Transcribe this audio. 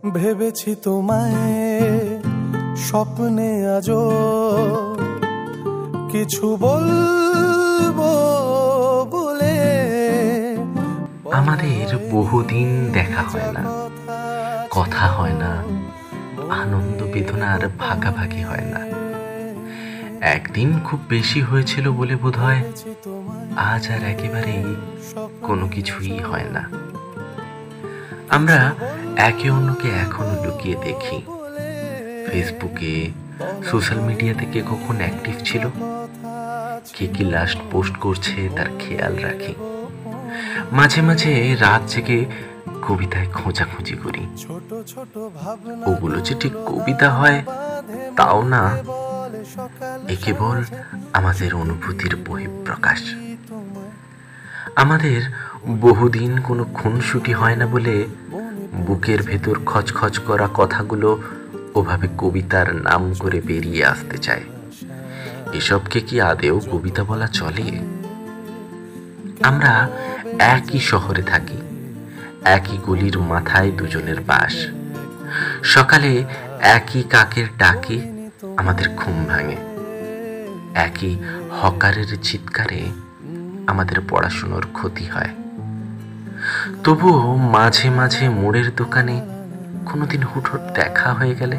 ভেবেছি তোমায় স্বপ্নে আজও কিছু বলবো বলে। আমাদের বহুদিন দেখা হয় না, কথা হয় না, আনন্দ বেদনার ভাগাভাগি হয় না। একদিন খুব বেশি হয়েছিল বলে বোধহয় আজ আর একেবারেই কোনো কিছুই হয় না। আমরা একে অন্যকে এখনো লুকিয়ে দেখি। ফেসবুকে, সোশ্যাল মিডিয়াতে কে কখন অ্যাক্টিভ ছিল, কে কি লাস্ট পোস্ট করছে তার খেয়াল রাখি। মাঝে মাঝে রাত জেগে কবিতায় খোঁজাখুঁজি করি। ওগুলো যে ঠিক কবিতা হয় তাও না, এ কেবল আমাদের অনুভূতির বহিঃপ্রকাশ। আমাদের বহুদিন কোনো খুনসুটি হয় না বলে বুকের ভেতর খচখচ করা কথাগুলো ওভাবে কবিতার নাম করে বেরিয়ে আসতে চায়। এসবকে কি আদেও কবিতা বলা চলে? আমরা একই শহরে থাকি, একই গলির মাথায় দুজনের বাস। সকালে একই কাকের ডাকে আমাদের ঘুম ভাঙে, একই হকারের চিৎকারে আমাদের পড়াশুনোর ক্ষতি হয়। তবুও মাঝে মাঝে মোড়ের দোকানে কোনোদিন হুটহাট দেখা হয়ে গেলে